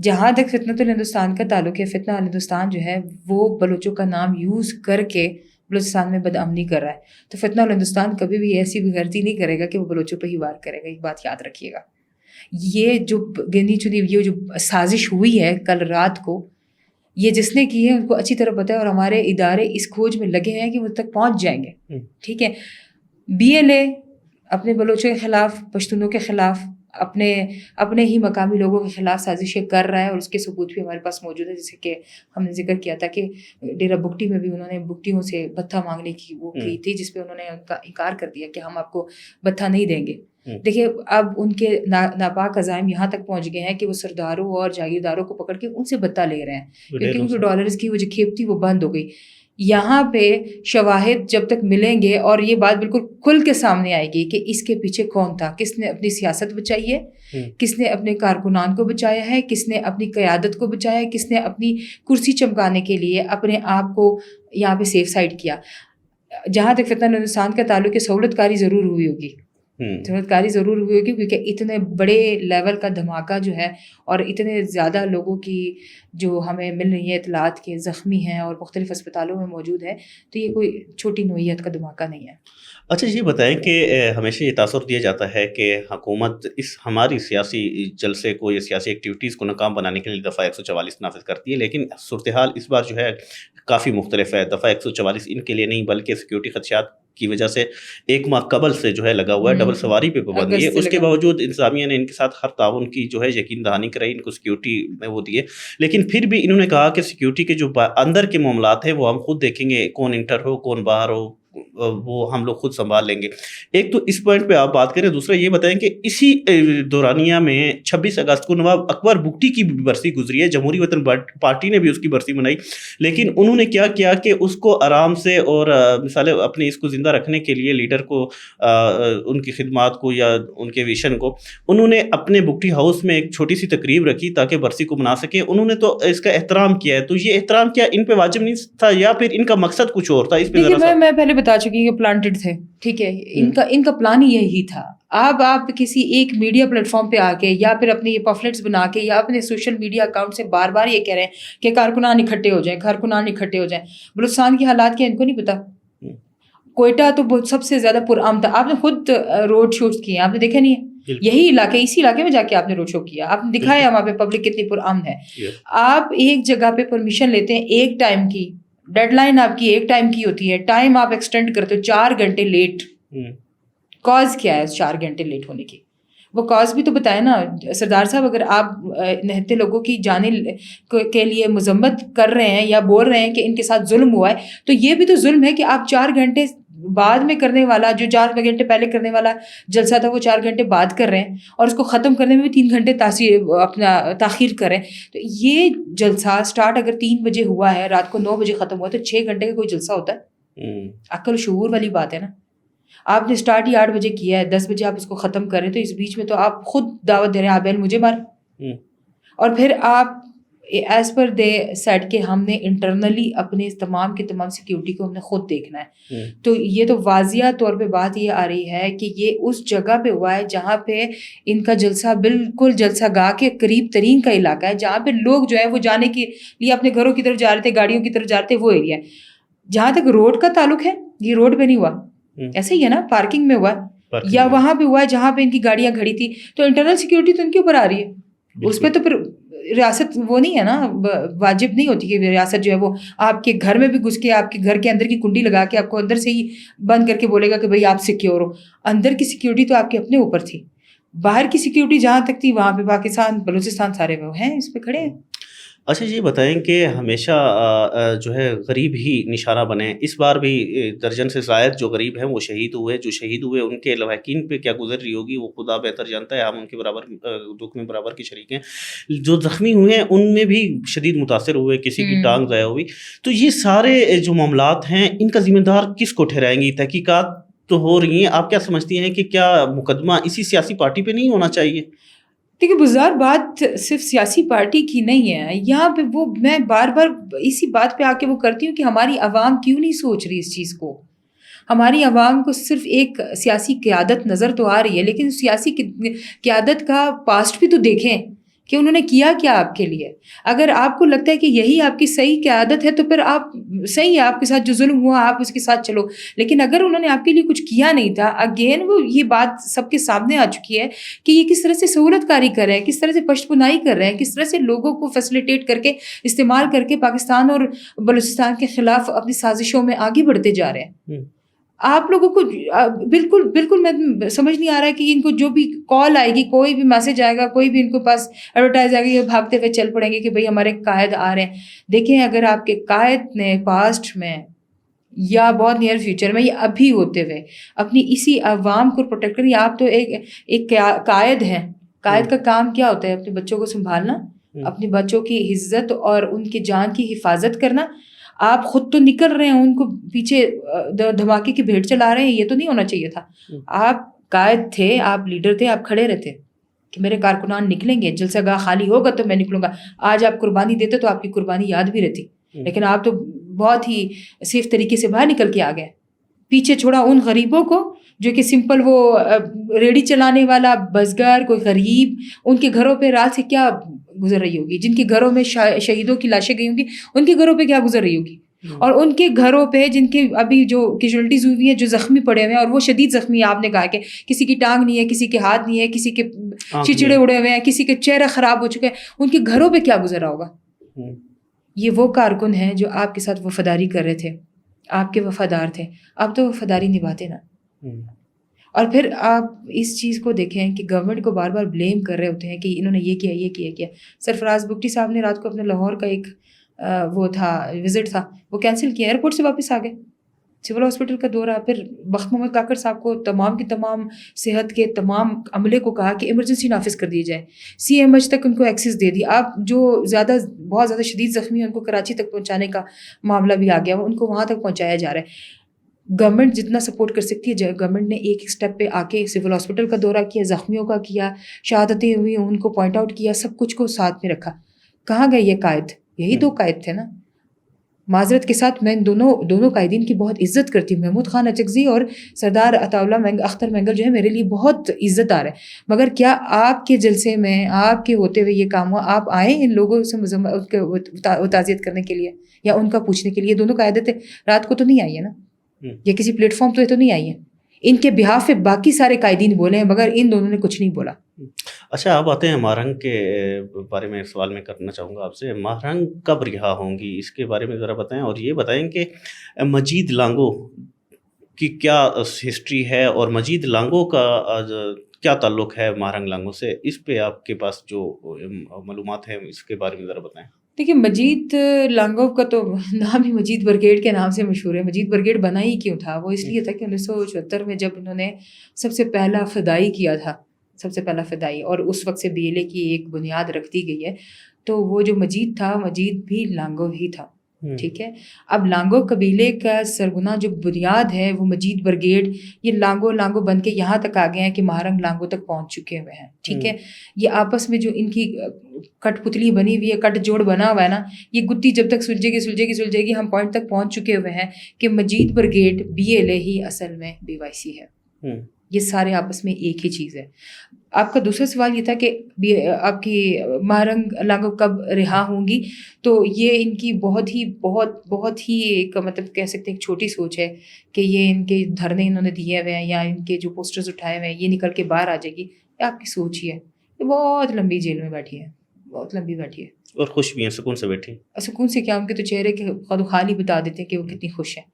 جہاں تک فتنۃ الہندوستان کا تعلق ہے، فتنہ الہندوستان جو ہے وہ بلوچوں کا نام یوز کر کے بلوچستان میں بدامنی کر رہا ہے. تو فتنہ الہندوستان کبھی بھی ایسی بھی غلطی نہیں کرے گا کہ وہ بلوچوں پہ ہی وار کرے گا. یہ بات یاد رکھیے گا. یہ جو گنی چنی یہ جو سازش ہوئی ہے کل رات کو، یہ جس نے کی ہے ان کو اچھی طرح پتہ ہے، اور ہمارے ادارے اس کھوج میں لگے ہیں کہ وہ تک پہنچ جائیں گے. ٹھیک ہے، BLA اپنے بلوچوں کے خلاف، پشتونوں کے خلاف، اپنے ہی مقامی لوگوں کے خلاف سازشیں کر رہا ہے، اور اس کے ثبوت بھی ہمارے پاس موجود ہے. جیسے کہ ہم نے ذکر کیا تھا کہ ڈیرہ بگٹی میں بھی انہوں نے بگٹیوں سے بھتہ مانگنے کی وہ کی تھی، جس پہ انہوں نے ان کا انکار کر دیا کہ ہم آپ کو بھتہ نہیں دیں گے. دیکھیے اب ان کے ناپاک عزائم یہاں تک پہنچ گئے ہیں کہ وہ سرداروں اور جاگیرداروں کو پکڑ کے ان سے بھتہ لے رہے ہیں، کیونکہ ان کو ڈالرز کی وہ جو کھیپ تھی وہ بند ہو گئی. یہاں پہ شواہد جب تک ملیں گے اور یہ بات بالکل کھل کے سامنے آئے گی کہ اس کے پیچھے کون تھا، کس نے اپنی سیاست بچائی ہے، کس نے اپنے کارکنان کو بچایا ہے، کس نے اپنی قیادت کو بچایا ہے، کس نے اپنی کرسی چمکانے کے لیے اپنے آپ کو یہاں پہ سیف سائڈ کیا. جہاں تک فتنہ الہندوستان کا تعلق ہے، سہولت کاری ضرور ہوئی ہوگی، کیونکہ اتنے بڑے لیول کا دھماکہ جو ہے اور اتنے زیادہ لوگوں کی جو ہمیں مل رہی ہے اطلاعات کے زخمی ہیں اور مختلف اسپتالوں میں موجود ہے، تو یہ کوئی چھوٹی نوعیت کا دھماکہ نہیں ہے. اچھا یہ بتائیں کہ ہمیشہ یہ تاثر دیا جاتا ہے کہ حکومت اس ہماری سیاسی جلسے کو یا سیاسی ایکٹیویٹیز کو ناکام بنانے کے لیے دفعہ 144 نافذ کرتی ہے، لیکن صورتحال اس بار جو ہے کافی مختلف ہے. دفعہ 144 ان کے لیے نہیں بلکہ سیکیورٹی خدشات کی وجہ سے ایک ماہ قبل سے جو ہے لگا ہوا ہے، ڈبل سواری پہ پابندی ہے. اس کے باوجود انتظامیہ نے ان کے ساتھ ہر تعاون کی جو ہے یقین دہانی کرائی، ان کو سیکیورٹی میں وہ دیے، لیکن پھر بھی انہوں نے کہا کہ سیکیورٹی کے جو اندر کے معاملات ہیں وہ ہم خود دیکھیں گے، کون انٹر ہو کون باہر ہو وہ ہم لوگ خود سنبھال لیں گے. ایک تو اس پوائنٹ پہ آپ بات کریں، دوسرا یہ بتائیں کہ اسی دورانیہ میں 26 اگست کو نواب اکبر بگٹی کی برسی گزری ہے، جمہوری وطن پارٹی نے بھی اس کی برسی منائی، لیکن انہوں نے کیا کیا کہ اس کو آرام سے اور مثالیں اپنے اس کو زندہ رکھنے کے لیے لیڈر کو ان کی خدمات کو یا ان کے ویژن کو انہوں نے اپنے بگٹی ہاؤس میں ایک چھوٹی سی تقریب رکھی تاکہ برسی کو منا سکے. انہوں نے تو اس کا احترام کیا ہے، تو یہ احترام کیا ان پہ واجب نہیں تھا یا پھر ان کا مقصد کچھ اور تھا؟ اس پہ میں پہلے بتا چکی کہ پلانٹڈ تھے. ٹھیک ہے، ان کا پلان ہی یہی تھا. اب آپ کسی ایک میڈیا پلیٹ فارم پہ آ کے یا پھر اپنے یہ پمفلٹس بنا کے یا اپنے سوشل میڈیا اکاؤنٹ سے بار بار یہ کہہ رہے ہیں کہ کارکنان اکٹھے ہو جائیں. بلوچستان کے حالات کیا ان کو نہیں پتا؟ کوئٹہ تو سب سے زیادہ پرامن تھا. آپ نے خود روڈ شوز کیے ہیں، آپ نے دیکھا نہیں ہے؟ یہی علاقے، اسی علاقے میں جا کے آپ نے روڈ شو کیا، آپ نے دکھایا وہاں پہ پبلک کتنی پرامن ہے. آپ ایک جگہ پہ پرمیشن لیتے ہیں ایک ٹائم کی، ڈیڈ لائن آپ کی ایک ٹائم کی ہوتی ہے، ٹائم آپ ایکسٹینڈ کرتے ہو 4 گھنٹے لیٹ. کاز کیا ہے 4 گھنٹے لیٹ ہونے کی؟ وہ کاز بھی تو بتائے نا سردار صاحب. اگر آپ نہتے لوگوں کی جانیں کے لیے مذمت کر رہے ہیں یا بول رہے ہیں کہ ان کے ساتھ ظلم ہوا ہے، تو یہ بھی تو ظلم ہے کہ آپ 4 گھنٹے بعد میں کرنے والا، جو 4 گھنٹے پہلے کرنے والا جلسہ تھا وہ 4 گھنٹے بعد کر رہے ہیں، اور اس کو ختم کرنے میں بھی 3 گھنٹے اپنا تاخیر کر رہے ہیں. تو یہ جلسہ سٹارٹ اگر 3 بجے ہوا ہے، رات کو 9 بجے ختم ہوا، تو 6 گھنٹے کا کوئی جلسہ ہوتا ہے؟ عقل شعور والی بات ہے نا. آپ نے سٹارٹ ہی 8 بجے کیا ہے، 10 بجے آپ اس کو ختم کر رہے ہیں، تو اس بیچ میں تو آپ خود دعوت دے رہے ہیں آپ مجھے مار. اور پھر آپ ایز پر دے سیٹ کہ ہم نے انٹرنلی اپنے تمام کے تمام سیکیورٹی کو ہم نے خود دیکھنا ہے. تو یہ تو واضح طور پہ بات یہ آ رہی ہے کہ یہ اس جگہ پہ ہوا ہے جہاں پہ ان کا جلسہ بالکل جلسہ گاہ کے قریب ترین کا علاقہ ہے، جہاں پہ لوگ جو ہے وہ جانے کے لیے اپنے گھروں کی طرف جا رہے تھے، گاڑیوں کی طرف جا رہے تھے، وہ ایریا ہے. جہاں تک روڈ کا تعلق ہے، یہ روڈ پہ نہیں ہوا، ایسے ہی ہے نا، پارکنگ میں ہوا یا وہاں پہ ہوا ہے جہاں پہ ان کی گاڑیاں کھڑی تھی. تو انٹرنل سیکیورٹی تو ان کے اوپر آ رہی ہے، اس پہ تو پھر ریاست وہ نہیں ہے نا، واجب نہیں ہوتی کہ ریاست جو ہے وہ آپ کے گھر میں بھی گھس کے آپ کے گھر کے اندر کی کنڈی لگا کے آپ کو اندر سے ہی بند کر کے بولے گا کہ بھائی آپ سیکیور ہو. اندر کی سیکیورٹی تو آپ کے اپنے اوپر تھی، باہر کی سیکیورٹی جہاں تک تھی وہاں پہ پاکستان بلوچستان سارے وہ ہیں اس پہ کھڑے ہیں. اچھا یہ بتائیں کہ ہمیشہ جو ہے غریب ہی نشانہ بنے، اس بار بھی درجن سے زائد جو غریب ہیں وہ شہید ہوئے. جو شہید ہوئے ان کے لواحقین پہ کیا گزر رہی ہوگی وہ خدا بہتر جانتا ہے، ہم ان کے برابر دکھ میں برابر کے شریک ہیں. جو زخمی ہوئے ہیں ان میں بھی شدید متاثر ہوئے، کسی کی ٹانگ ضائع ہوئی. تو یہ سارے جو معاملات ہیں ان کا ذمہ دار کس کو ٹھہرائیں گی؟ تحقیقات تو ہو رہی ہیں، آپ کیا سمجھتی ہیں کہ کیا مقدمہ اسی سیاسی پارٹی پہ نہیں ہونا چاہیے؟ دیکھیے بزار بات صرف سیاسی پارٹی کی نہیں ہے یہاں پہ، وہ میں بار بار اسی بات پہ آ کے وہ کرتی ہوں کہ ہماری عوام کیوں نہیں سوچ رہی اس چیز کو. ہماری عوام کو صرف ایک سیاسی قیادت نظر تو آ رہی ہے، لیکن سیاسی قیادت کا پاسٹ بھی تو دیکھیں کہ انہوں نے کیا کیا آپ کے لیے. اگر آپ کو لگتا ہے کہ یہی آپ کی صحیح قیادت ہے تو پھر آپ صحیح ہے، آپ کے ساتھ جو ظلم ہوا آپ اس کے ساتھ چلو. لیکن اگر انہوں نے آپ کے لیے کچھ کیا نہیں تھا، اگین وہ یہ بات سب کے سامنے آ چکی ہے کہ یہ کس طرح سے سہولت کاری کر رہے ہیں، کس طرح سے پشت پناہی کر رہے ہیں، کس طرح سے لوگوں کو فیسلیٹیٹ کر کے استعمال کر کے پاکستان اور بلوچستان کے خلاف اپنی سازشوں میں آگے بڑھتے جا رہے ہیں. آپ لوگوں کو بالکل میں سمجھ نہیں آ رہا ہے کہ ان کو جو بھی کال آئے گی، کوئی بھی میسج آئے گا، کوئی بھی ان کو پاس ایڈورٹائز آئے گا، یہ بھاگتے ہوئے چل پڑیں گے کہ بھئی ہمارے قائد آ رہے ہیں. دیکھیں اگر آپ کے قائد نے پاسٹ میں یا بہت نیئر فیوچر میں یا ابھی ہوتے ہوئے اپنی اسی عوام کو پروٹیکٹ کریں، آپ تو ایک قائد ہیں. قائد کا کام کیا ہوتا ہے؟ اپنے بچوں کو سنبھالنا، اپنے بچوں کی عزت اور ان کی جان کی حفاظت کرنا. آپ خود تو نکل رہے ہیں ان کو پیچھے دھماکے کی بھیڑ چلا رہے ہیں، یہ تو نہیں ہونا چاہیے تھا. آپ قائد تھے، آپ لیڈر تھے، آپ کھڑے رہتے کہ میرے کارکنان نکلیں گے، جلسہ گاہ خالی ہوگا تو میں نکلوں گا. آج آپ قربانی دیتے تو آپ کی قربانی یاد بھی رہتی، لیکن آپ تو بہت ہی سیف طریقے سے باہر نکل کے آ گئے. پیچھے چھوڑا ان غریبوں کو جو کہ سمپل وہ ریڑھی چلانے والا بزگر، کوئی غریب، ان کے گھروں پہ رات سے کیا گزر رہی ہوگی، جن کے گھروں میں شہیدوں کی لاشیں گئی ہوں گی، ان کے گھروں پہ کیا گزر رہی ہوگی. اور ان کے گھروں پہ جن کے ابھی جو کیجولٹیز ہوئی ہیں، جو زخمی پڑے ہوئے ہیں، اور وہ شدید زخمی، آپ نے کہا کہ کسی کی ٹانگ نہیں ہے، کسی کے ہاتھ نہیں ہے، کسی کے چچڑے اڑے ہوئے ہیں، کسی کے چہرہ خراب ہو چکے ہیں، ان کے گھروں پہ کیا گزرا ہوگا. یہ وہ کارکن ہیں جو آپ کے ساتھ وفاداری کر رہے تھے، آپ کے وفادار تھے. آپ تو وفاداری نبھاتے نا. اور پھر آپ اس چیز کو دیکھیں کہ گورنمنٹ کو بار بار بلیم کر رہے ہوتے ہیں کہ انہوں نے یہ کیا، یہ کیا کیا. سرفراز بگٹی صاحب نے رات کو اپنے لاہور کا ایک وہ تھا وزٹ تھا، وہ کینسل کیا، ایئرپورٹ سے واپس آ گئے. سول ہاسپٹل کا دورہ، پھر بخت محمد کاکڑ صاحب کو تمام کی تمام صحت کے تمام عملے کو کہا کہ ایمرجنسی نافذ کر دی جائے. CMH تک ان کو ایکسیس دے دی. آپ جو بہت زیادہ شدید زخمی ہیں ان کو کراچی تک پہنچانے کا معاملہ بھی آ گیا، ان کو وہاں تک پہنچایا جا رہا ہے. گورنمنٹ جتنا سپورٹ کر سکتی ہے، گورنمنٹ نے ایک اسٹیپ پہ آ کے سول ہاسپٹل کا دورہ کیا، زخمیوں کا کیا، شہادتیں ہوئی ان کو پوائنٹ آؤٹ کیا، سب کچھ کو ساتھ میں رکھا. کہاں گئے یہ قائد؟ یہی دو قائد تھے نا. معذرت کے ساتھ میں دونوں قائدین کی بہت عزت کرتی ہوں. محمود خان اچکزی اور سردار عطا اللہ اختر مینگل جو ہے میرے لیے بہت عزت دار ہے. مگر کیا آپ کے جلسے میں آپ کے ہوتے ہوئے یہ کام ہوا؟ آپ آئے ان لوگوں سے تعزیت کرنے کے لیے یا ان کا پوچھنے کے لیے؟ دونوں قائدتیں رات کو تو نہیں آئی ہے نا، یا کسی پلیٹ فارم تو نہیں آئی ہے. ان کے بہاف پہ باقی سارے قائدین بولے ہیں مگر ان دونوں نے کچھ نہیں بولا. اچھا، آپ آتے ہیں ماہرنگ کے بارے میں. ایک سوال میں کرنا چاہوں گا آپ سے، ماہرنگ کب رہا ہوں گی، اس کے بارے میں ذرا بتائیں. اور یہ بتائیں کہ مجید لانگو کی کیا ہسٹری ہے اور مجید لانگو کا کیا تعلق ہے ماہرنگ لانگو سے. اس پہ آپ کے پاس جو معلومات ہیں اس کے بارے میں ذرا بتائیں. دیکھیے، مجید لانگو کا تو نام ہی مجید برگیڈ کے نام سے مشہور ہے. مجید برگیڈ بنا ہی کیوں تھا؟ وہ اس لیے تھا کہ 1974 میں جب انہوں نے سب سے پہلا فدائی کیا تھا، سب سے پہلا فدائی، اور اس وقت سے BLA کی ایک بنیاد رکھ دی گئی ہے. تو وہ جو مجید تھا، مجید بھی لانگو ہی تھا. ٹھیک ہے. اب لانگو قبیلے کا سرگنا جو بنیاد ہے وہ مجید برگیڈ، یہ لانگو بن کے یہاں تک آ گئے ہیں کہ ماہرنگ لانگو تک پہنچ چکے ہوئے ہیں. ٹھیک ہے. یہ آپس میں جو ان کی کٹ پتلی بنی ہوئی ہے، کٹ جوڑ بنا ہوا ہے نا، یہ گتی جب تک سلجھے گی ہم پوائنٹ تک پہنچ چکے ہوئے ہیں کہ مجید برگیڈ BLA ہی اصل میں BYC ہے. یہ سارے آپس میں ایک ہی چیز ہے. آپ کا دوسرا سوال یہ تھا کہ آپ کی ماہرنگ لانگو کب رہا ہوں گی. تو یہ ان کی بہت ہی ایک مطلب کہہ سکتے ہیں ایک چھوٹی سوچ ہے کہ یہ ان کے دھرنے انہوں نے دیے ہوئے ہیں یا ان کے جو پوسٹرز اٹھائے ہوئے ہیں یہ نکل کے باہر آ جائے گی. یہ آپ کی سوچ ہی ہے. یہ بہت لمبی جیل میں بیٹھی ہے، بہت لمبی بیٹھی ہے، اور خوش بھی ہیں، سکون سے بیٹھی. سکون سے کیا، ان کے تو چہرے کے خود خال ہی بتا دیتے ہیں کہ وہ کتنی خوش ہیں.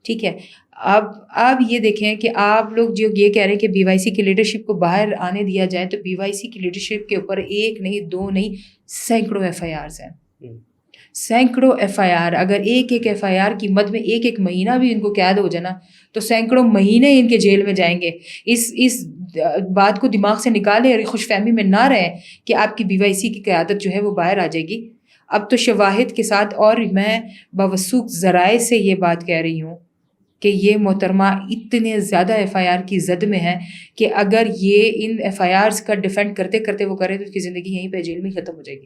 ٹھیک ہے. آپ یہ دیکھیں کہ آپ لوگ جو یہ کہہ رہے ہیں کہ BYC کی لیڈرشپ کو باہر آنے دیا جائے، تو BYC کی لیڈرشپ کے اوپر ایک نہیں، دو نہیں، سینکڑوں FIRs ہیں. سینکڑوں FIR. اگر ایک FIR کی مد میں ایک مہینہ بھی ان کو قید ہو جانا تو سینکڑوں مہینے ان کے جیل میں جائیں گے. اس بات کو دماغ سے نکالیں اور خوش فہمی میں نہ رہیں کہ آپ کی BYC کی قیادت جو ہے وہ باہر آ جائے گی. اب تو شواہد کے ساتھ، اور میں باوثوق ذرائع سے یہ بات کہہ رہی ہوں کہ یہ محترمہ اتنے زیادہ FIR کی زد میں ہے کہ اگر یہ ان FIRs کا ڈیفینڈ کرتے کرتے وہ کرے تو اس کی زندگی یہیں پہ جیل میں ختم ہو جائے گی.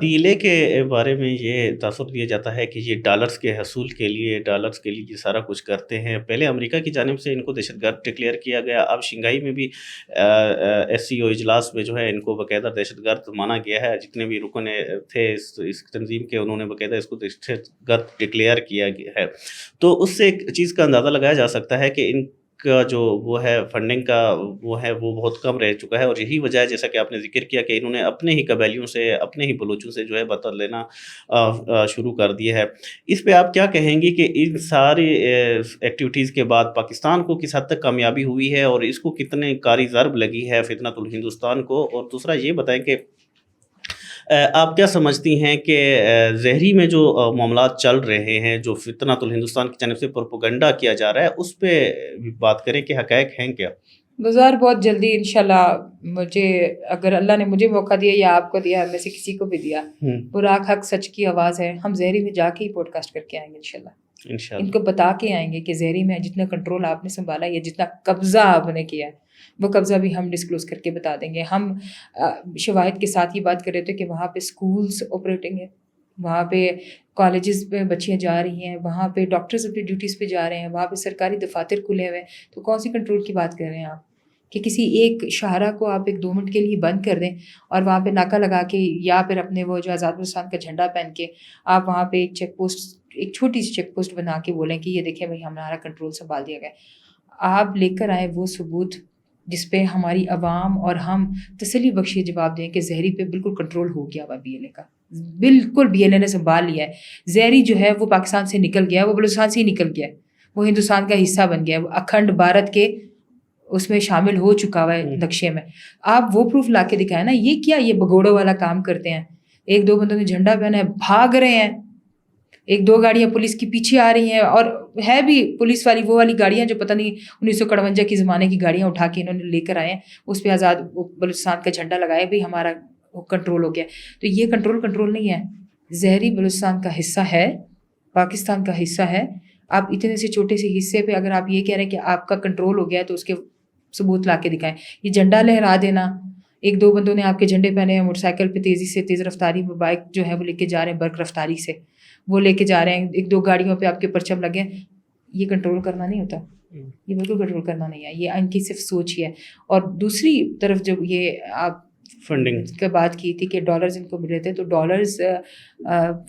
BLA کے بارے میں یہ تاثر دیا جاتا ہے کہ یہ ڈالرز کے حصول کے لیے یہ سارا کچھ کرتے ہیں. پہلے امریکا کی جانب سے ان کو دہشت گرد ڈکلیئر کیا گیا. اب شنگھائی میں بھی SCO اجلاس میں جو ہے ان کو باقاعدہ دہشت گرد مانا گیا ہے. جتنے بھی رکن تھے اس تنظیم کے، انہوں نے باقاعدہ اس کو دہشت گرد ڈکلیئر کیا گیا ہے. تو اس سے ایک چیز کا اندازہ لگایا جا سکتا ہے کہ ان کا جو وہ ہے فنڈنگ کا وہ بہت کم رہ چکا ہے. اور یہی وجہ ہے، جیسا کہ آپ نے ذکر کیا، کہ انہوں نے اپنے ہی قبائلیوں سے، اپنے ہی بلوچوں سے جو ہے بدلہ لینا شروع کر دیا ہے. اس پہ آپ کیا کہیں گی کہ ان ساری ایکٹیویٹیز کے بعد پاکستان کو کس حد تک کامیابی ہوئی ہے، اور اس کو کتنے کاری ضرب لگی ہے فتنۃ الہندوستان کو؟ اور دوسرا یہ بتائیں کہ آپ کیا سمجھتی ہیں کہ زہری میں جو معاملات چل رہے ہیں، جو فتنۃ الہندوستان کی جانب سے پروپیگنڈا کیا جا رہا ہے، اس پہ بھی بات کریں کہ حقائق ہیں کیا؟ بازار بہت جلدی انشاءاللہ، مجھے اگر اللہ نے مجھے موقع دیا یا آپ کو دیا، میں سے کسی کو بھی دیا، براق حق سچ کی آواز ہے. ہم زہری میں جا کے ہی پوڈ کاسٹ کر کے آئیں گے انشاءاللہ. ان کو بتا کے آئیں گے کہ زہری میں جتنا کنٹرول آپ نے سنبھالا یا جتنا قبضہ آپ نے کیا ہے، وہ قبضہ بھی ہم ڈسکلوز کر کے بتا دیں گے. ہم شواہد کے ساتھ یہ بات کر رہے تھے کہ وہاں پہ اسکولس آپریٹنگ ہے، وہاں پہ کالجز پہ بچیاں جا رہی ہیں، وہاں پہ ڈاکٹرز اپنی ڈیوٹیز پہ جا رہے ہیں، وہاں پہ سرکاری دفاتر کھلے ہوئے ہیں. تو کون سی کنٹرول کی بات کر رہے ہیں آپ کہ کسی ایک شاہراہ کو آپ ایک 2 منٹ کے لیے بند کر دیں اور وہاں پہ ناکہ لگا کے، یا پھر اپنے وہ جو آزاد ہندوستان کا جھنڈا پہن کے آپ وہاں پہ ایک چیک پوسٹ، ایک چھوٹی سی چیک پوسٹ بنا کے بولیں کہ یہ دیکھیں بھائی ہمارا کنٹرول سنبھال دیا گیا. آپ لے کر آئے وہ ثبوت جس پہ ہماری عوام اور ہم تسلی بخشی جواب دیں کہ زہری پہ بالکل کنٹرول ہو گیا ہوا BLA کا، بالکل BLA نے سنبھال لیا ہے. زہری جو ہے وہ پاکستان سے نکل گیا ہے، وہ بلوچستان سے ہی نکل گیا ہے، وہ ہندوستان کا حصہ بن گیا ہے، وہ اکھنڈ بھارت کے اس میں شامل ہو چکا ہوا ہے نقشے میں. آپ وہ پروف لا کے دکھائیں نا. یہ کیا یہ بگوڑوں والا کام کرتے ہیں؟ 1-2 بندوں نے جھنڈا پہنا ہے، بھاگ رہے ہیں، 1-2 گاڑیاں پولیس کی پیچھے آ رہی ہیں، اور ہے بھی پولیس والی وہ والی گاڑیاں جو پتہ نہیں 1951 کے زمانے کی گاڑیاں اٹھا کے انہوں نے لے کر آئے ہیں، اس پہ آزاد بلوچستان کا جھنڈا لگایا بھی ہمارا کنٹرول ہو گیا. تو یہ کنٹرول نہیں ہے. زہری بلوچستان کا حصہ ہے، پاکستان کا حصہ ہے. آپ اتنے سے چھوٹے سے حصے پہ اگر آپ یہ کہہ رہے ہیں کہ آپ کا کنٹرول ہو گیا ہے تو اس کے ثبوت لا کے دکھائیں. یہ جھنڈا لہرا دینا، 1-2 بندوں نے آپ کے جھنڈے پہنے ہیں، موٹر سائیکل پہ تیز رفتاری میں بائک جو ہے وہ لے کے جا رہے ہیں، برق رفتاری سے وہ لے کے جا رہے ہیں، 1-2 گاڑیوں پہ آپ کے پرچم لگے ہیں. یہ کنٹرول کرنا نہیں ہوتا، یہ بالکل کنٹرول کرنا نہیں ہے. یہ ان کی صرف سوچ ہی ہے. اور دوسری طرف جب یہ آپ فنڈنگ کی بات کی تھی کہ ڈالرز ان کو مل رہے تھے، تو ڈالرز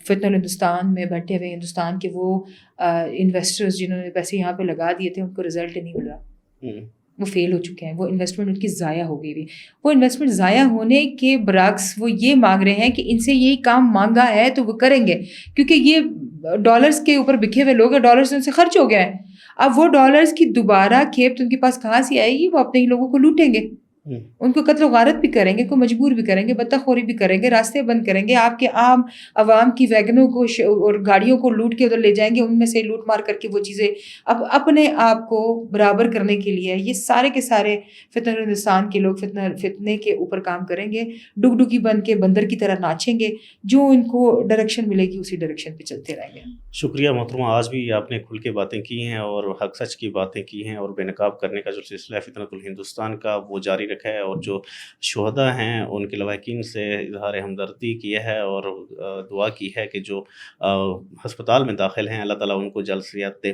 فتنہ ہندوستان میں بیٹھے ہوئے ہندوستان کے وہ انویسٹرز جنہوں نے پیسے یہاں پہ لگا دیے تھے، ان کو رزلٹ نہیں مل رہا، وہ فیل ہو چکے ہیں. وہ انویسٹمنٹ ان کی ضائع ہو گئی ہوئی. وہ انویسٹمنٹ ضائع ہونے کے برعکس وہ یہ مانگ رہے ہیں کہ ان سے یہی کام مانگا ہے تو وہ کریں گے، کیونکہ یہ ڈالرز کے اوپر بکھے ہوئے لوگ ہیں، ڈالرز ان سے خرچ ہو گئے ہیں. اب وہ ڈالرز کی دوبارہ کھیپ ان کے پاس کہاں سے آئے گی؟ وہ اپنے ہی لوگوں کو لوٹیں گے، ان کو قتل و غارت بھی کریں گے، کو مجبور بھی کریں گے، بطخ خوری بھی کریں گے، راستے بند کریں گے، آپ کے عام عوام کی ویگنوں کو اور گاڑیوں کو لوٹ کے ادھر لے جائیں گے، ان میں سے لوٹ مار کر کے وہ چیزیں اب اپنے آپ کو برابر کرنے کے لیے یہ سارے کے سارے فتنہ ہندوستان کے لوگ فتنے کے اوپر کام کریں گے، ڈگ ڈگی بن کے بندر کی طرح ناچیں گے، جو ان کو ڈائریکشن ملے گی اسی ڈائریکشن پہ چلتے رہیں گے. شکریہ محترمہ، آج بھی آپ نے کھل کے باتیں کی ہیں اور حق سچ کی باتیں کی ہیں، اور بے نقاب کرنے کا جو سلسلہ فتنۃ الہندوستان کا وہ جاری رکھا ہے، اور جو شہداء ہیں ان کے لواحقین سے اظہار ہمدردی کیا ہے، اور دعا کی ہے کہ جو ہسپتال میں داخل ہیں اللہ تعالیٰ ان کو جلد صحت دے.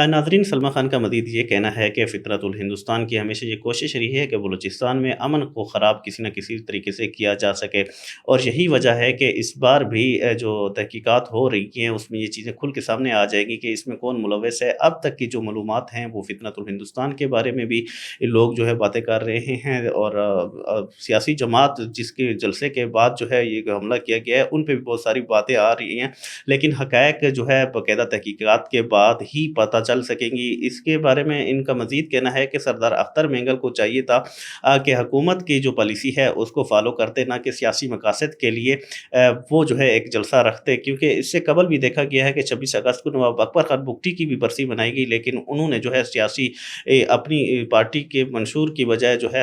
ناظرین، سلمیٰ خان کا مزید یہ کہنا ہے کہ فتنۃ الہندوستان کی ہمیشہ یہ کوشش رہی ہے کہ بلوچستان میں امن کو خراب کسی نہ کسی طریقے سے کیا جا سکے، اور یہی وجہ ہے کہ اس بار بھی جو تحقیقات ہو رہی ہیں اس میں یہ چیزیں کھل کے سامنے آ جائے گی کہ اس میں کون ملوث ہے. اب تک کی جو معلومات ہیں وہ فتنۃ الہندوستان کے بارے میں بھی لوگ جو ہے باتیں کر رہے ہیں، اور سیاسی جماعت جس کے جلسے کے بعد جو ہے یہ حملہ کیا گیا ہے ان پہ بھی بہت ساری باتیں آ رہی ہیں، لیکن حقائق جو ہے باقاعدہ تحقیقات کے بعد ہی پتہ چل سکیں گی. اس کے بارے میں ان کا مزید کہنا ہے کہ سردار اختر مینگل کو چاہیے تھا کہ حکومت کی جو پالیسی ہے اس کو فالو کرتے، نہ کہ سیاسی مقاصد کے لیے وہ جو ہے ایک جلسہ رکھتے، کیونکہ اس سے قبل بھی دیکھا گیا ہے کہ 26 اگست کو نواب اکبر خان بگٹی کی بھی برسی منائی گئی، لیکن انہوں نے جو ہے سیاسی اپنی پارٹی کے منشور کی بجائے جو ہے